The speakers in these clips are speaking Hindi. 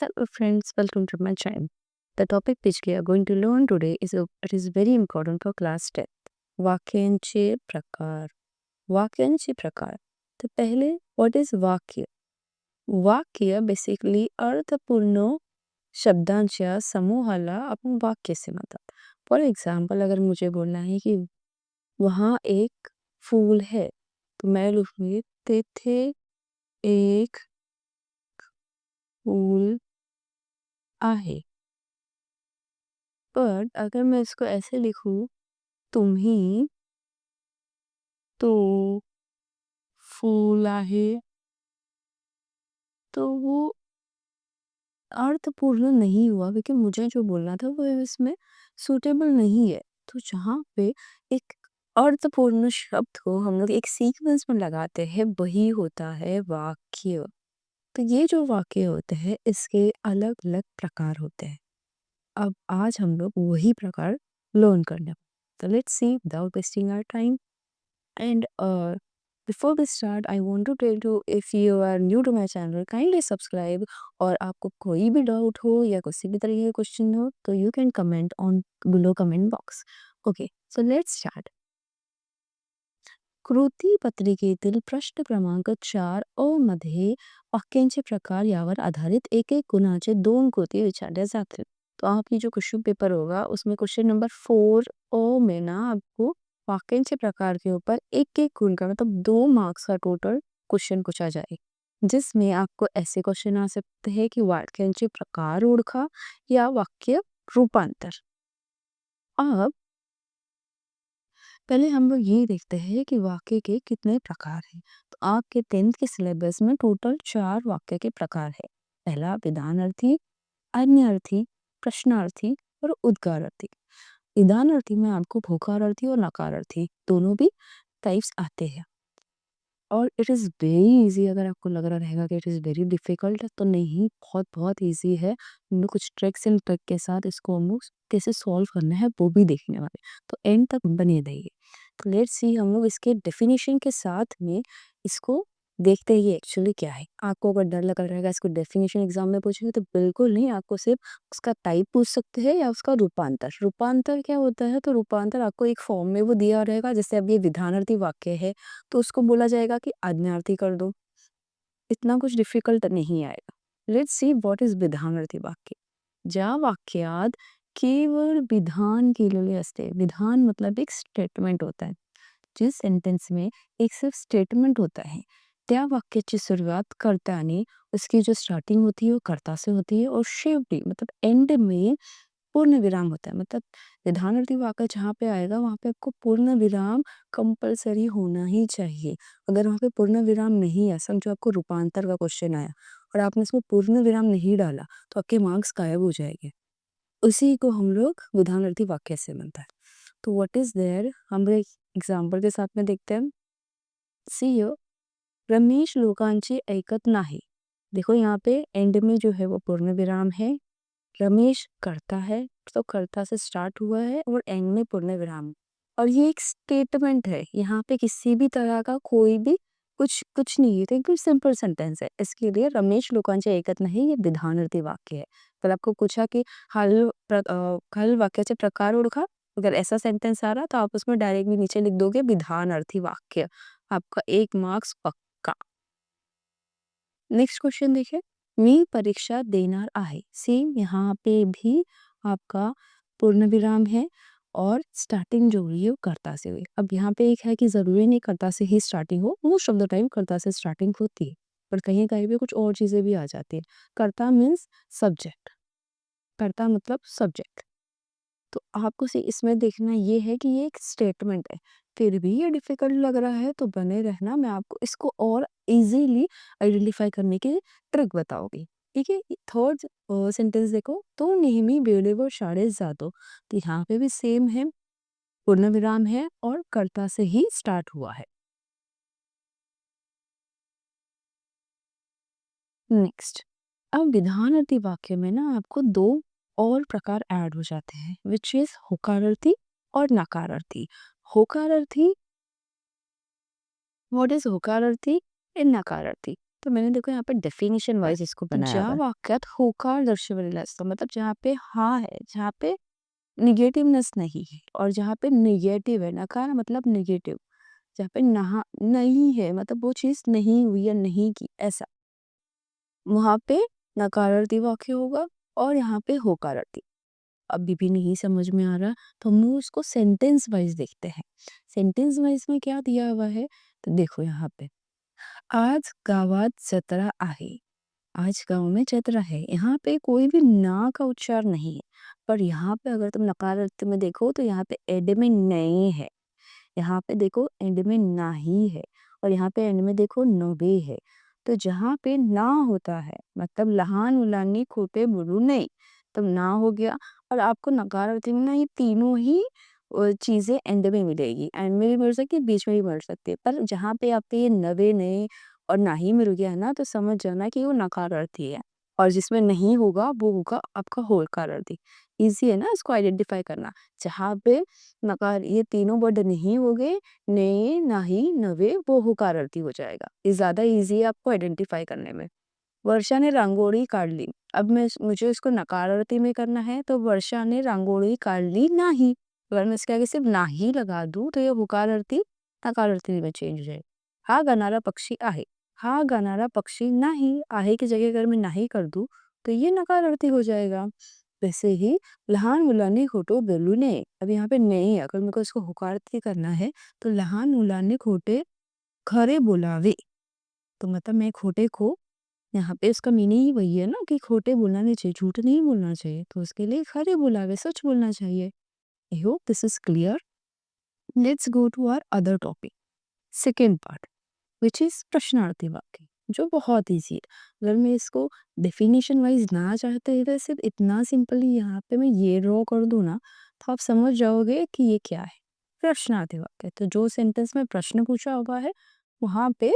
Hello friends, welcome to my channel. The topic which we are going to learn today it is very important for class 10. वाक्यांचे प्रकार. वाक्यांचे प्रकार. तर पहिले व्हॉट इज वाक्य? वाक्य बेसिकली अर्थपूर्ण शब्दांच्या समूहाला आपण वाक्य से म्हणतात. फॉर एग्जाम्पल अगर मुझे बोलना है कि वहाँ एक फूल है, तो मैं लिखूंगी तेथे एक फूल आहे. पर अगर मैं इसको ऐसे लिखूं, तुम्ही तो फूल आहे, तो वो अर्थपूर्ण नहीं हुआ क्योंकि मुझे जो बोलना था वो इसमें सूटेबल नहीं है. तो जहाँ पे एक अर्थपूर्ण शब्द को हम लोग एक सीक्वेंस में लगाते हैं वही होता है वाक्य. तो ये जो वाक्य होते हैं इसके अलग अलग प्रकार होते हैं. अब आज हम लोग वही प्रकार लर्न करने वाले. तो let's see without wasting our time. And before we start, I want to tell you if you are new to my channel, kindly subscribe. और आपको कोई भी डाउट हो या किसी भी तरीके का क्वेश्चन हो तो you can comment on below comment box. Okay, so let's start. कृती पत्रिकेतील प्रश्न क्रमांक 4 अ मध्ये वाक्यांचे प्रकार यावर आधारित एक एक गुणाचे 2 कृती विचारल्या जातील. तो आपकी जो क्वेश्चन पेपर होगा उसमें क्वेश्चन नंबर 4 अ में ना आपको वाक्यांचे प्रकार के ऊपर एक एक गुण का मतलब 2 मार्क्स का टोटल क्वेश्चन पूछा जाए, जिसमें आपको ऐसे क्वेश्चन आ सकते हैं कि वाक्यांचे प्रकार ओळखा या वाक्य रूपांतर. अब पहले हम लोग ये देखते हैं कि वाक्य के कितने प्रकार हैं. तो आपके 10th के सिलेबस में टोटल 4 वाक्य के प्रकार है. पहला विधानार्थी, अन्यार्थी, प्रश्नार्थी और उद्गारार्थी. विधानार्थी में आपको भोकारार्थी और नकारार्थी दोनों भी टाइप्स आते हैं. और इट इज़ वेरी इजी. अगर आपको लग रहा रहेगा कि इट इज़ वेरी डिफिकल्ट तो नहीं, बहुत बहुत इजी है. हम लोग कुछ ट्रिक्स एंड ट्रिक के साथ इसको हम लोग कैसे सॉल्व करना है वो भी देखने वाले. तो एंड तक बने रहिए. तो लेट्स सी हम लोग इसके डेफिनेशन के साथ में इसको देखते ही एक्चुअली क्या है. आपको अगर डर लग रहेगा इसको डेफिनेशन एग्जाम में पूछेंगे तो बिल्कुल नहीं, आपको सिर्फ उसका टाइप पूछ सकते हैं या उसका रूपांतर. रूपांतर क्या होता है? तो रूपांतर आपको एक फॉर्म में वो दिया रहेगा. जैसे अब ये विधानार्थी वाक्य है तो उसको बोला जाएगा कि आज्ञार्थी कर दो. इतना कुछ डिफिकल्ट नहीं आएगा. लेट्स सी व्हाट इज विधानार्थी वाक्य. ज्या वाक्यात केवळ विधान केलेले असते. विधान मतलब एक स्टेटमेंट होता है. जिस सेंटेंस में एक सिर्फ स्टेटमेंट होता है त्या वाक्याची सुरुवात करताना उसकी जो स्टार्टिंग होती है वो कर्ता से होती है और शेवटी मतलब एंड में पूर्ण विराम होता है. मतलब विधानार्थी वाक्य जहाँ पे आएगा वहाँ पे आपको पूर्ण विराम कंपलसरी होना ही चाहिए. अगर वहाँ पे पूर्ण विराम नहीं है, समझो आपको रूपांतर का क्वेश्चन आया और आपने इसमें पूर्ण विराम नहीं डाला तो आपके मार्क्स गायब हो जाएंगे. उसी को हम लोग विधानार्थी वाक्य से बनता है. तो व्हाट इज देयर हम एक एग्जाम्पल के साथ में देखते हैं. सी रमेश लोकांची ऐकत नाही. देखो यहाँ पे एंड में जो है वो पूर्ण विराम है. रमेश करता है तो कर्ता से स्टार्ट हुआ है और एंड में पूर्ण विराम है. और ये एक स्टेटमेंट है. यहाँ पे किसी भी तरह का कोई भी कुछ कुछ नहीं है. तो एकदम सिंपल सेंटेंस है. इसके लिए रमेश लोकांचे ऐकत नाही ये विधानार्थी वाक्य है. पर आपको पूछा कि खालील वाक्याचे प्रकार ओळखा. अगर ऐसा सेंटेंस आ रहा तो आप उसमें डायरेक्टली नीचे लिख दोगे विधानार्थी वाक्य. आपका 1 मार्क्स पक्का. नेक्स्ट क्वेश्चन देखिए. मी परीक्षा देणार आहे. सेम यहाँ पे भी आपका पूर्ण विराम है और स्टार्टिंग जो हुई है वो कर्ता से हुई. अब यहाँ पे एक है कि जरूरी नहीं कर्ता से ही स्टार्टिंग हो. मोस्ट ऑफ द टाइम कर्ता से स्टार्टिंग होती है पर कहीं कहीं पे कुछ और चीजें भी आ जाती है. कर्ता मीन्स सब्जेक्ट. कर्ता मतलब सब्जेक्ट. तो आपको इसमें देखना ये है कि ये एक स्टेटमेंट है. फिर भी ये डिफिकल्ट लग रहा है तो बने रहना, मैं आपको इसको और इजीली आइडेंटिफाई करने की ट्रिक बताऊंगी. ठीक है. थर्ड सेंटेंस देखो. तो नेहमी वेळेवर शाळेत जातो. तो यहाँ पे भी सेम है. पूर्ण विराम है और कर्ता से ही स्टार्ट हुआ है. नेक्स्ट. अब विधानार्थी वाक्य में ना आपको 2 और प्रकार ऐड हो जाते हैं विच इज होकारार्थी और नकारार्थी. होकारार्थी व्हाट इज होकारार्थी एंड नकारार्थी. तो मैंने देखो यहाँ पे डेफिनेशन वाइज इसको बनाया ज्या हुआ है। वाक्यात होकार दर्शवलेला असतो, मतलब जहाँ पे हा है, जहाँ पे निगेटिवनेस नहीं है, और जहाँ पे निगेटिव है, नकार मतलब निगेटिव, जहाँ पे नहा नहीं है मतलब वो चीज नहीं हुई या नहीं की, ऐसा वहां पे नकारार्थी वाक्य होगा, और यहाँ पे होकारार्थी। अभी भी नहीं समझ में आ रहा तो हम लोग उसको सेंटेंस वाइज देखते हैं। सेंटेंस वाइज में क्या दिया हुआ है, तो देखो यहाँ पे, आज गावात जत्रा आहे। आज गांव में जत्रा है, यहाँ पे कोई भी ना का उच्चार नहीं है। पर यहाँ पे अगर तुम नकारार्थी में देखो तो यहाँ पे एड में नहीं है, यहाँ पे देखो एंड में ना ही है, और यहाँ पे एंड में देखो नवे है। तो जहाँ पे ना होता है मतलब लहान मुलांनी खोटे बोलू नहीं, तब ना हो गया। और आपको नकारार्थी में ना ये तीनों ही चीजें एंड में मिलेगी, एंड में भी मिल सकती है, बीच में भी मिल सकती है। पर जहाँ पे आप ये नवे नहीं और ना ही मिल गया है ना, तो समझ जाना कि वो नकारार्थी है। और जिसमें नहीं होगा वो होगा आपका होकारार्थी। इजी है ना इसको आइडेंटिफाई करना। जहाँ पे नकार ये तीनों वर्ड नहीं हो गए, ने, नाही, नवे, वो होकारार्थी हो जाएगा। ये ज्यादा इजी है आपको आइडेंटिफाई करने में। वर्षा ने रंगोली काट ली। अब मुझे इसको नकारार्थी में करना है, तो वर्षा ने रंगोली काट ली नाही। अगर मैं इसके आगे सिर्फ नाही लगा दूं तो ये होकारार्थी नकारार्थी में चेंज हो जाएगा। हा गाणारा पक्षी आहे। हा गाणारा पक्षी नाही, आहे की जगह अगर मैं नाही कर दूं तो ये नकारार्थी हो जाएगा। वैसे ही लहान मुलांनी खोटो बोलू नये। अब यहाँ पे नहीं है, अगर मेरे को इसको होकारार्थी करना है तो लहान मुलांनी खोटे खरे बोलावे। तो मतलब मैं खोटे को, यहाँ पे इसका मीनिंग ही वही है ना कि खोटे बोलना नहीं चाहिए, झूठ नहीं बोलना चाहिए, तो उसके लिए खरे बुलावे, सच बोलना चाहिए। I hope this is clear. Let's go to our other topic, second part, which is प्रश्नार्थी वाक्य, जो बहुत ईजी है। अगर मैं इसको डेफिनेशन वाइज ना चाहते हुए सिर्फ इतना सिंपली यहाँ पे मैं ये ड्रॉ कर दूँ ना, तो आप समझ जाओगे कि ये क्या है। प्रश्नार्थी वाक्य, तो जो सेंटेंस में प्रश्न पूछा हुआ है वहां पे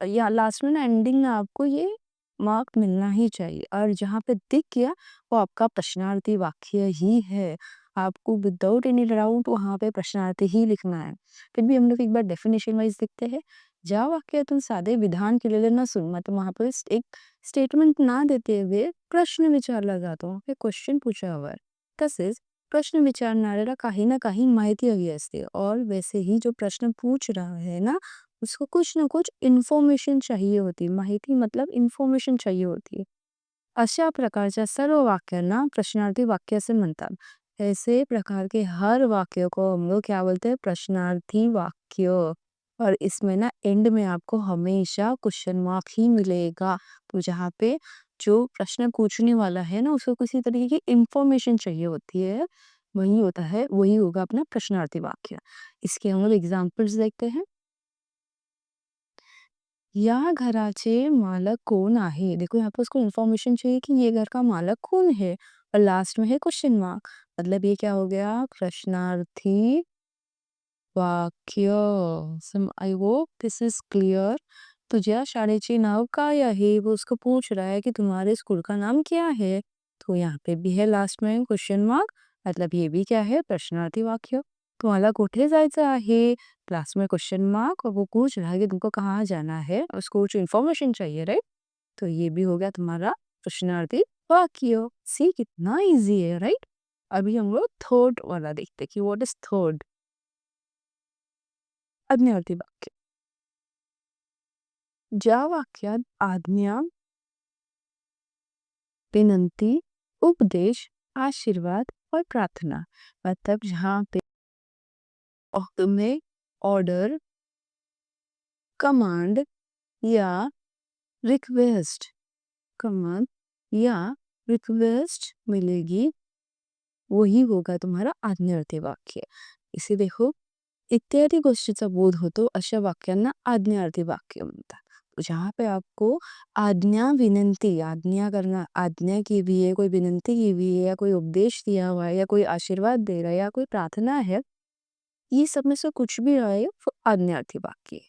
या लास्ट में ना एंडिंग में आपको ये मार्क मिलना ही चाहिए, और जहाँ पे दिख गया वो आपका प्रश्नार्थी वाक्य ही है। आपको विदाउट एनी डाउट वहां पे प्रश्नार्थी ही लिखना है। फिर भी हम लोग एक बार डेफिनेशन वाइज देखते हैं। ज्या वाक्यातून साधे विधान केलेले नसून, मतलब वहां पर एक स्टेटमेंट ना देते हुए प्रश्न विचारला जातो, हे क्वेश्चन पूछा हुआ है। तसेच प्रश्न विचारणाऱ्याला काही ना काही माहिती हवी असते, और वैसे ही जो प्रश्न पूछ रहा है ना उसको कुछ ना कुछ इन्फॉर्मेशन चाहिए होती, माहिती मतलब इन्फॉर्मेशन चाहिए होती। अशा प्रकारच्या सर्व वाक्यांना प्रश्नार्थी वाक्य असे म्हणतात। ऐसे प्रकार के हर वाक्य को हम लोग क्या बोलते हैं, प्रश्नार्थी वाक्य। और इसमें ना एंड में आपको हमेशा क्वेश्चन मार्क ही मिलेगा। तो जहाँ पे जो प्रश्न पूछने वाला है ना उसको किसी तरीके की इंफॉर्मेशन चाहिए होती है, वही होता है, वही होगा अपना प्रश्नार्थी वाक्य। इसके हम लोग एग्जाम्पल्स देखते हैं। या घराचे मालक कौन आहे, देखो यहाँ पर उसको इन्फॉर्मेशन चाहिए कि ये घर का मालक कौन है, और लास्ट में है क्वेश्चन मार्क, मतलब ये क्या हो गया, प्रश्नार्थी वाक्य। सम I hope this is clear. तुझ्या शाळेचे नाव काय आहे, वो उसको पूछ रहा है कि तुम्हारे स्कूल का नाम क्या है। तो यहाँ पे भी है लास्ट में क्वेश्चन मार्क, मतलब ये भी क्या है, प्रश्नार्थी वाक्य। तुम्हाला कुठे जायचं आहे, क्लास में क्वेश्चन मार्क, और वो पूछ रहा है कि तुमको कहाँ जाना है, उसको कुछ इन्फॉर्मेशन चाहिए, राइट। तो ये भी हो गया तुम्हारा प्रश्नार्थी वाक्य। सी कितना इजी है, राइट। अभी हम लोग थर्ड वाला देखते हैं कि व्हाट इज थर्ड, आज्ञार्थी वाक्य। ज्या वाक्यात आज्ञा, विनंती, उपदेश, आशीर्वाद और प्रार्थना, मतलब जहाँ पे तुम्हें ऑर्डर, कमांड या रिक्वेस्ट, कमांड या रिक्वेस्ट मिलेगी, वही होगा तुम्हारा आज्ञार्थी वाक्य। इसे देखो, इत्यादी गोष्टीचा बोध होतो अशा वाक्यांना आज्ञार्थी वाक्य म्हणतात। तो जहाँ पे आपको आज्ञा विनंती, आज्ञा करना, आज्ञा की भी है, कोई विनंती की भी है, या कोई उपदेश दिया हुआ है, या कोई आशीर्वाद दे रहा है, या कोई प्रार्थना है, ये सब में से कुछ भी आए वो आज्ञार्थी वाक्य है।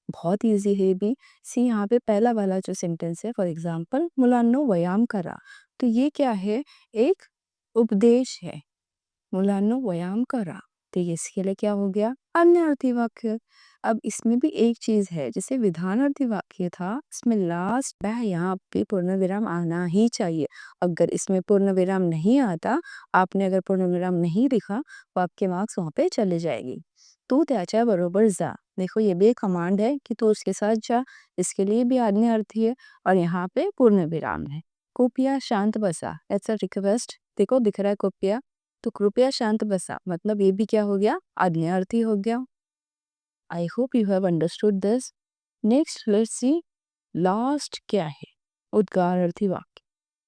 बहुत इजी है भी। सी यहाँ पे पहला वाला जो सेंटेंस है, फॉर एग्जाम्पल, मुलांनो व्यायाम करा, तो ये क्या है, एक उपदेश है। मुलांनो व्यायाम करा, तो ये इसके लिए क्या हो गया, अन्य अर्थी वाक्य। अब इसमें भी एक चीज़ है, जैसे विधानार्थी वाक्य था, इसमें लास्ट में यहाँ पे पूर्ण विराम आना ही चाहिए। अगर इसमें पूर्ण विराम नहीं आता, आपने अगर पूर्ण विराम नहीं लिखा, तो आपके मार्क्स वहाँ पे चले जाएंगे। तू त्याच्या बरोबर जा। देखो ये भी एक कमांड है कि तू उसके साथ जा, इसके लिए भी आज्ञार्थी है और यहाँ पे पूर्ण विराम है। कृपया शांत बसा, इट्स अ रिक्वेस्ट। देखो दिख रहा है कृपया, तो कृपया शांत बसा मतलब ये भी क्या हो गया, आज्ञार्थी हो गया। I hope you have understood this. Next let's see last क्या है, उद्गारार्थी वाक्य।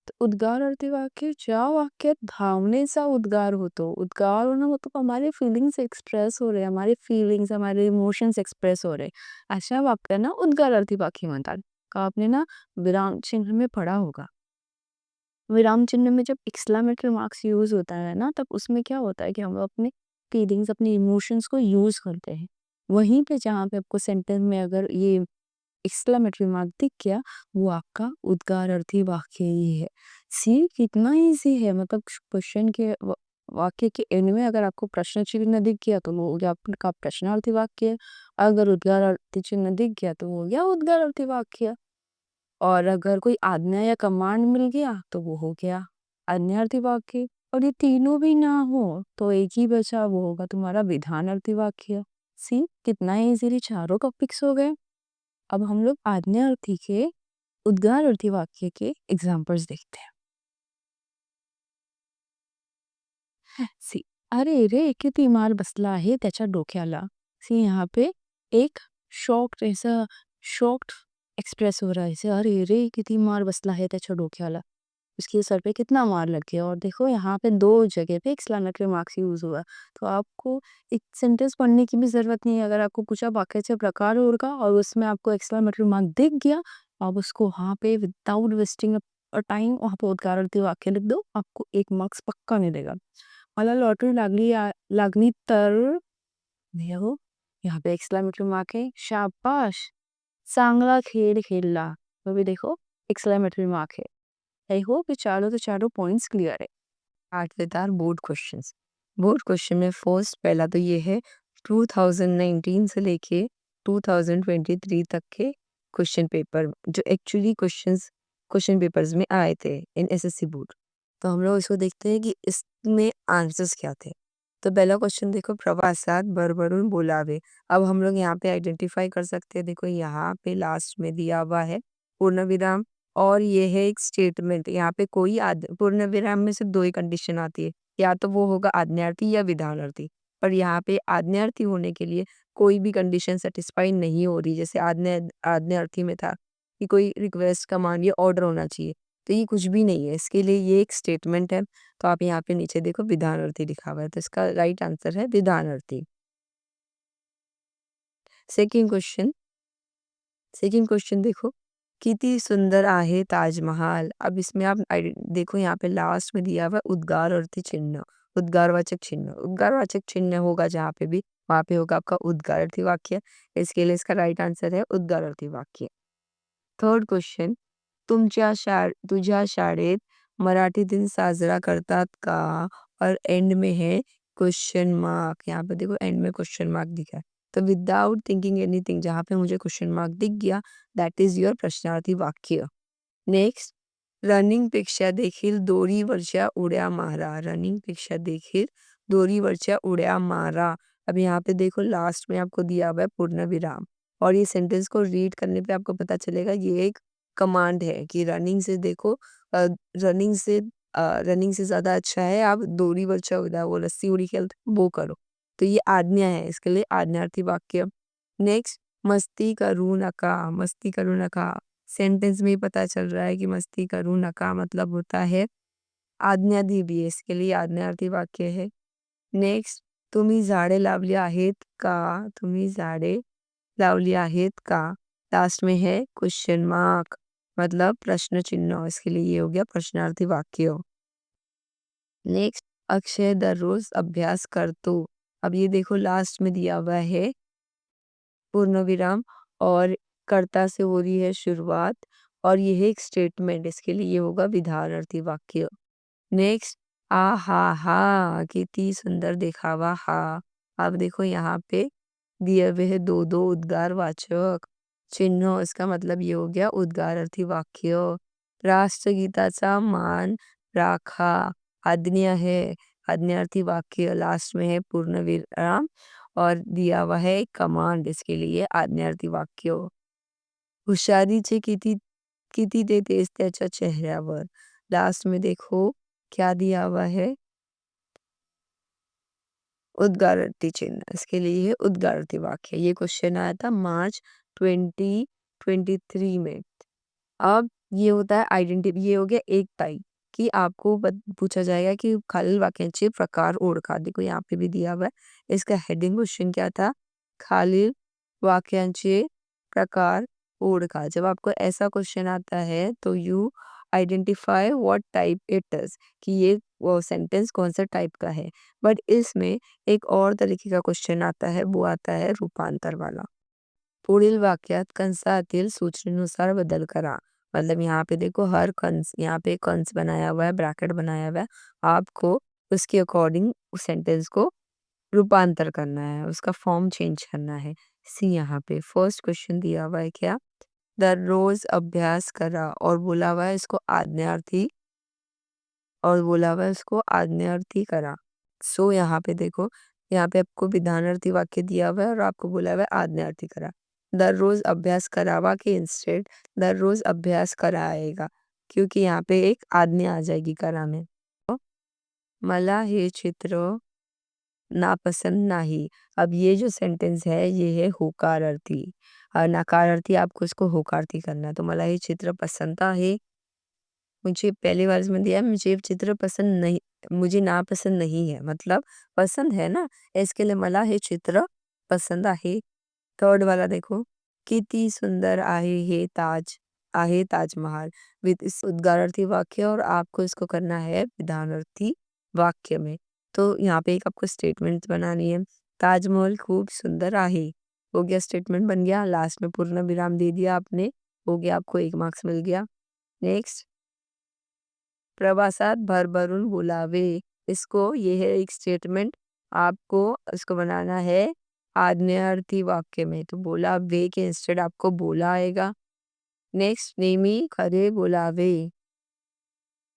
तो उद्गारार्थी वाक्य ज्या वाक्यात भावनेचा उद्गार होतो, उद्गार होणं मतलब हमारे फीलिंग्स एक्सप्रेस हो रहे, हमारे फीलिंग्स हमारे इमोशंस एक्सप्रेस हो रहे, अशा वाक्यांना उद्गारार्थी वाक्य म्हणतात। का आपने ना विराम चिन्ह में पढ़ा होगा। विराम चिन्ह में जब एक्सक्लेमेटरी मार्क्स यूज होता है ना, तब उसमें क्या होता है कि हम अपने फीलिंग्स अपने इमोशंस को यूज करते हैं। वहीं पे जहाँ पे आपको सेंटेंस में अगर ये एक्सक्लेमेटरी मार्क दिख गया, वो आपका उद्गारार्थी वाक्य ही है। सी कितना इजी है, मतलब क्वेश्चन के वाक्य के एंड में अगर आपको प्रश्न चिन्ह दिख गया तो वो हो गया आपका प्रश्नार्थी वाक्य। अगर उद्गारार्थी चिन्ह दिख गया तो वो हो गया उद्गारार्थी वाक्य। और अगर कोई आज्ञा या कमांड मिल गया तो वो हो गया अन्यार्थी वाक्य। और ये तीनों भी ना हो तो एक ही बचा, वो होगा तुम्हारा विधानार्थी वाक्य। सी कितना इजीली चारों टॉपिक्स हो गए। अब हम लोग आज्ञार्थी के उद्गारार्थी वाक्य के एग्जाम्पल्स देखते हैं। सी अरे रे किती मार बसला आहे त्याच्या डोक्याला। सी यहाँ पे एक शॉक्ड ऐसा शॉक्ड एक्सप्रेस हो रहा है ऐसे, अरे रे किती मार बसला है त्याच्या डोक्याला। उसके सर पे कितना मार लग गया। और देखो यहाँ पे दो जगह पे एक्सक्लेमेटरी मार्क्स यूज हुआ, तो आपको एक सेंटेंस पढ़ने की भी जरूरत नहीं है। अगर आपको पूछा वाक्य प्रकार होगा और उसमें आपको एक्सक्लेमेटरी मार्क दिख गया, आप उसको वहाँ पे विदाउट वेस्टिंग टाइम वहाँ पे उद्गारार्थी वाक्य लिख दो, आपको एक मार्क्स पक्का मिलेगा। मला लॉटरी लागली लागली तर देखो यहाँ पे एक्सक्लेमेटरी मार्क है, शाबाश चांगला खेळ खेळला, तो भी देखो एक्सक्लेमेटरी मार्क है। आई होप ये चारों तो चारों पॉइंट्स क्लियर है। Start with our board questions. Board question में फर्स्ट पहला तो ये है 2019 से लेके 2023 तक के क्वेश्चन पेपर जो एक्चुअली क्वेश्चन पेपर्स में आए थे इन एसएससी बोर्ड। तो हम लोग इसको देखते हैं कि इसमें आंसर्स क्या थे। तो पहला क्वेश्चन देखो, प्रवासात भरभरून बोलावे। अब हम लोग यहाँ पे आइडेंटिफाई कर सकते हैं, देखो यहाँ पे लास्ट में दिया हुआ है पूर्ण विराम और ये है एक स्टेटमेंट। यहाँ पे कोई पूर्ण विराम में सिर्फ दो ही कंडीशन आती है, या तो वो होगा आज्ञार्थी या विधानार्थी। पर यहाँ पे आज्ञार्थी होने के लिए कोई भी कंडीशन सेटिस्फाई नहीं हो रही। जैसे आज्ञार्थी में था कि कोई रिक्वेस्ट कमांड या ऑर्डर होना चाहिए, तो ये कुछ भी नहीं है। इसके लिए ये एक स्टेटमेंट है। तो आप यहाँ पे नीचे देखो विधानार्थी लिखा हुआ है, तो इसका राइट आंसर है विधानार्थी। सेकंड क्वेश्चन सेकंड क्वेश्चन देखो, किती सुंदर आहे ताजमहल। अब इसमें आप देखो यहाँ पे लास्ट में दिया हुआ है उद्गार अर्थी चिन्ह, उद्गारवाचक चिन्ह। उद्गारवाचक चिन्ह होगा जहाँ पे भी, वहाँ पे होगा आपका उद्गारार्थी वाक्य। इसके लिए इसका राइट आंसर है उद्गारार्थी वाक्य। थर्ड क्वेश्चन, तुझ्या शाळेत मराठी दिन साजरा करतात का? और एंड में है क्वेश्चन मार्क। यहाँ पे देखो एंड में क्वेश्चन मार्क दिखा है, तो विदाउट थिंकिंग एनीथिंग जहाँ पे मुझे क्वेश्चन मार्क दिख गया, दैट इज योर प्रश्नार्थी वाक्य। नेक्स्ट, रनिंग पेक्षा देखील दोरीवरच्या उड्या मारा। रनिंग पेक्षा देखील दोरीवरच्या उड्या मारा। अब यहाँ पे देखो लास्ट में आपको दिया हुआ है पूर्ण विराम, और ये सेंटेंस को रीड करने पे आपको पता चलेगा ये एक कमांड है कि रनिंग से देखो रनिंग से रनिंग से ज़्यादा अच्छा है आप दोरीवरच्या उड्या, वो रस्सी उड़ी खेलते वो करो। तो ये आज्ञा है, इसके लिए आज्ञार्थी वाक्य। नेक्स्ट, मस्ती करू नका। सेंटेंस में ही पता चल रहा है कि मस्ती करू नका मतलब होता है आज्ञा दी भी है, इसके लिए आज्ञार्थी वाक्य है। नेक्स्ट, तुम्ही झाडे लावली आहेत का? तुम्ही झाडे लावली आहेत का? लास्ट में है क्वेश्चन मार्क मतलब प्रश्न चिन्ह, इसके लिए ये हो गया प्रश्नार्थी वाक्य। नेक्स्ट, अक्षय दररोज अभ्यास करतो। अब ये देखो लास्ट में दिया हुआ है पूर्ण विराम और कर्ता से हो रही है शुरुआत, और ये है एक स्टेटमेंट, इसके लिए ये होगा विधानार्थी वाक्य। नेक्स्ट, आ हा हा किती सुंदर दिखावा हा। अब देखो यहाँ पे दिए हुए है दो दो उद्गारवाचक चिन्ह, इसका मतलब ये हो गया उद्गारार्थी वाक्य। राष्ट्रगीताचा मान राखा, आज्ञा है, आज्ञार्थी वाक्य लास्ट में है पूर्ण विराम और दिया हुआ है एक कमांड, इसके लिए आज्ञार्थी वाक्य। हुशारीचे किती किती ते तेज त्याच्या चेहऱ्यावर, लास्ट में देखो क्या दिया हुआ है, उद्गारार्थी चिन्ह, इसके लिए है उद्गारार्थी वाक्य। ये क्वेश्चन आया था मार्च 2023 में। अब ये होता है आइडेंटिटी, ये हो गया एक टाइप कि आपको पूछा जाएगा कि खालील वाक्यांचे प्रकार ओळखा। देखो यहाँ पे भी दिया हुआ है, इसका हेडिंग क्वेश्चन क्या था, खालील वाक्यांचे प्रकार ओळखा। जब आपको ऐसा क्वेश्चन आता है तो you identify what type it is, कि ये वो सेंटेंस कौन सा टाइप का है। बट इसमें एक और तरीके का क्वेश्चन आता है, वो आता है रूपांतर वाला। पुढील वाक्यात कंसातील सूचनेनुसार बदल करा। मतलब यहाँ पे देखो हर कंस, यहाँ पे कंस बनाया हुआ है, ब्रैकेट बनाया हुआ है, आपको उसके अकॉर्डिंग उस सेंटेंस को रूपांतर करना है, उसका फॉर्म चेंज करना है। सी यहाँ पे फर्स्ट क्वेश्चन दिया हुआ है क्या, दररोज अभ्यास करा और बोला हुआ है इसको आज्ञार्थी, और बोला हुआ है उसको आज्ञार्थी करा। सो यहाँ पे देखो, यहाँ पे आपको विधानार्थी वाक्य दिया हुआ है और आपको बोला हुआ है आज्ञार्थी करा। दररोज अभ्यास करावा के इंस्टेड दररोज अभ्यास कराएगा, क्योंकि यहाँ पे एक आज्ञा आ जाएगी करा में। तो मला हे चित्र नापसंद नाही। अब ये जो सेंटेंस है ये है होकारार्थी और नकारार्थी, आपको इसको होकारार्थी करना है। तो मला हे चित्र पसंद आहे, मुझे पहली बार इसमें दिया है, मुझे ये चित्र पसंद नहीं, मुझे नापसंद नहीं है, मतलब पसंद है ना, इसके लिए मला हे चित्र पसंद आहे। थर्ड वाला देखो, किती सुंदर आहे ताजमहल, विद इस उद्गारार्थी वाक्य और आपको इसको करना है विधानार्थी वाक्य में। तो यहाँ पे एक आपको स्टेटमेंट बनानी है, ताजमहल खूब सुंदर आहे, हो गया स्टेटमेंट बन गया, लास्ट में पूर्ण विराम दे दिया आपने, हो गया, आपको 1 मार्क्स मिल गया। नेक्स्ट, प्रवासात भरभरून बोलावे, इसको ये है एक स्टेटमेंट, आपको इसको बनाना है आज्ञार्थी वाक्य में। तो बोला वे के इंस्टेड आपको बोला आएगा। नेक्स्ट, नेमी खरे बोलावे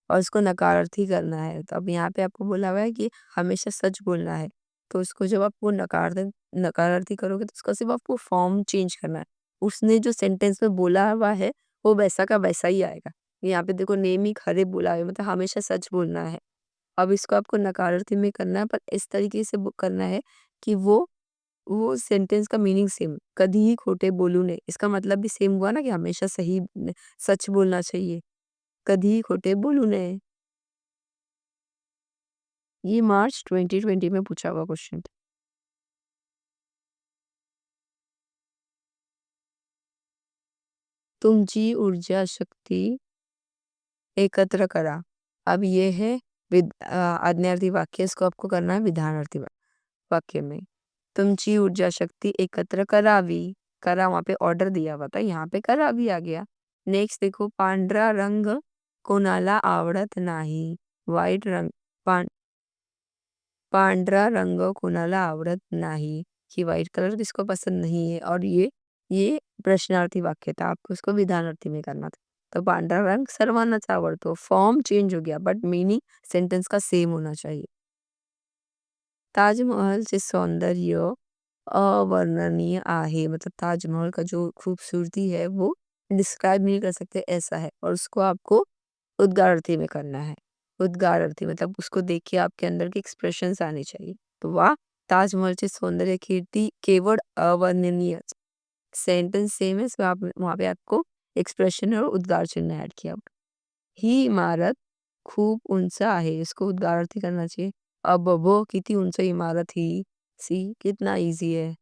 और उसको नकारार्थी करना है। तो अब यहाँ पे आपको बोला हुआ है कि हमेशा सच बोलना है, तो उसको जब आप वो नकारार्थी करोगे तो उसका सिर्फ आपको फॉर्म चेंज करना है, उसने जो सेंटेंस में बोला हुआ है वो वैसा का वैसा ही आएगा। यहाँ पे देखो नेमी खरे बोलावे, मतलब हमेशा सच बोलना है। अब इसको आपको नकारार्थी में करना है, पर इस तरीके से करना है कि वो सेंटेंस का मीनिंग सेम, कधी खोटे बोलू नये, इसका मतलब भी सेम हुआ ना कि हमेशा सही सच बोलना चाहिए, कधी खोटे बोलू नये। ये मार्च 2020 में पूछा हुआ क्वेश्चन था। तुमची ऊर्जा शक्ति एकत्र करा। अब ये है आज्ञार्थी वाक्य, इसको आपको करना है विधानार्थी वाक्य में। तुमची ऊर्जा शक्ति एकत्र करावी, करा वहाँ पे ऑर्डर दिया हुआ था, यहाँ पे करावी आ गया। नेक्स्ट देखो, पांढरा रंग कोणाला आवडत नाही, व्हाइट रंग, पांढरा रंग कोणाला आवडत नाही, कि व्हाइट कलर किसको पसंद नहीं है, और ये प्रश्नार्थी वाक्य था, आपको इसको विधानार्थी में करना था। तो पांढरा रंग सर्वांनाच आवडतो, फॉर्म चेंज हो गया बट मीनिंग सेंटेंस का सेम होना चाहिए। ताजमहलचे सौंदर्य अवर्णनीय आहे, मतलब ताजमहल का जो खूबसूरती है वो डिस्क्राइब नहीं कर सकते, ऐसा है, और उसको आपको उद्गारार्थी में करना है। उद्गारार्थी मतलब उसको देख के आपके अंदर के एक्सप्रेशंस आने चाहिए। तो वाह, ताजमहलचे सौंदर्य कीर्ती केवळ अवर्णनीय, सेंटेंस सेम है, इसमें आप वहाँ पे आपको एक्सप्रेशन और उद्गार चिन्ह ऐड किया। ही इमारत खूप उंच आहे, इसको उद्गारार्थी करना चाहिए। अबबो किती उंच इमारत ही, सी कितना इजी है।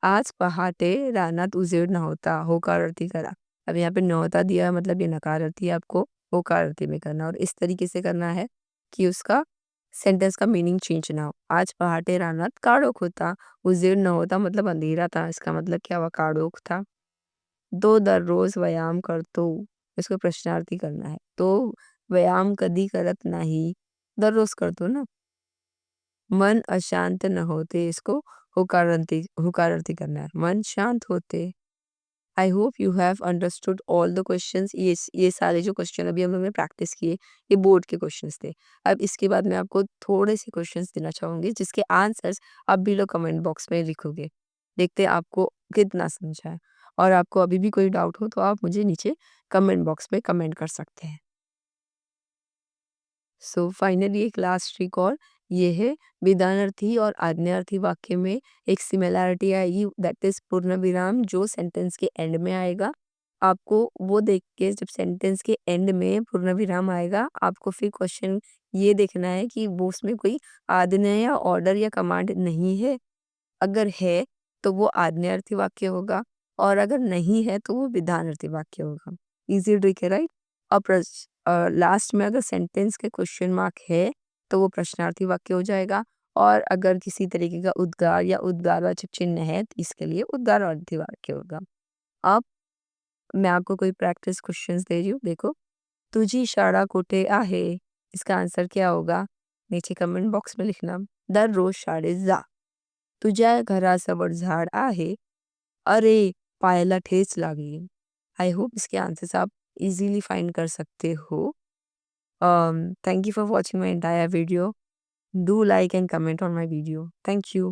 आज पहाटे रानात उजेड नव्हता, होकारार्थी करा। अब यहाँ पे नव्हता दिया है, मतलब ये नकारार्थी है, आपको होकारार्थी में करना, और इस तरीके से करना है कि उसका सेंटेंस का मीनिंग चेंज ना हो। आज पहाटे रानात काळोख होता, उजेड नव्हता मतलब अंधेरा था, इसका मतलब क्या हुआ, काळोख था। तो दररोज व्यायाम करतो, इसको प्रश्नार्थी करना है। तो व्यायाम कधी करत नाही, दररोज करतो ना। मन अशांत न होते, इसको होकारार्थी करना है। मन शांत होते। I hope you have understood all the questions. ये सारे जो क्वेश्चन अभी हम लोगों ने प्रैक्टिस किए, ये बोर्ड के क्वेश्चंस थे। अब इसके बाद मैं आपको थोड़े से क्वेश्चंस देना चाहूँगी, जिसके आंसर्स आप बिलो कमेंट बॉक्स में लिखोगे। देखते हैं आपको कितना समझा है, और आपको अभी भी कोई डाउट हो तो आप मुझे नीचे कमेंट बॉक्स में कमेंट कर सकते हैं। सो फाइनली एक लास्ट रिकॉल ये है, विधानार्थी और आज्ञार्थी वाक्य में एक सिमिलैरिटी आएगी, दैट इज पूर्ण विराम जो सेंटेंस के एंड में आएगा। आपको वो देख के, जब सेंटेंस के एंड में पूर्ण विराम आएगा, आपको फिर क्वेश्चन ये देखना है कि वो उसमें कोई आज्ञा या ऑर्डर या कमांड नहीं है। अगर है तो वो आज्ञार्थी वाक्य होगा, और अगर नहीं है तो वो विधानार्थी वाक्य होगा। इजी ट्रिक है, राइट? और लास्ट में अगर सेंटेंस के क्वेश्चन मार्क है तो वो प्रश्नार्थी वाक्य हो जाएगा, और अगर किसी तरीके का उद्गार या उद्गारवाचक चिन्ह है तो इसके लिए उद्गारार्थी वाक्य होगा। अब मैं आपको कोई प्रैक्टिस क्वेश्चंस दे रही हूँ, देखो। तुझी शाळा कुठे आहे? इसका आंसर क्या होगा? नीचे कमेंट बॉक्स में लिखना। दररोज शाळेत जा. तुझ्या घरासमोर झाड आहे. अरे, पायाला ठेच लागली. आई होप इसके आंसर्स आप इजीली फाइंड कर सकते हो। Thank you for watching my entire video. Do like and comment on my video. Thank you.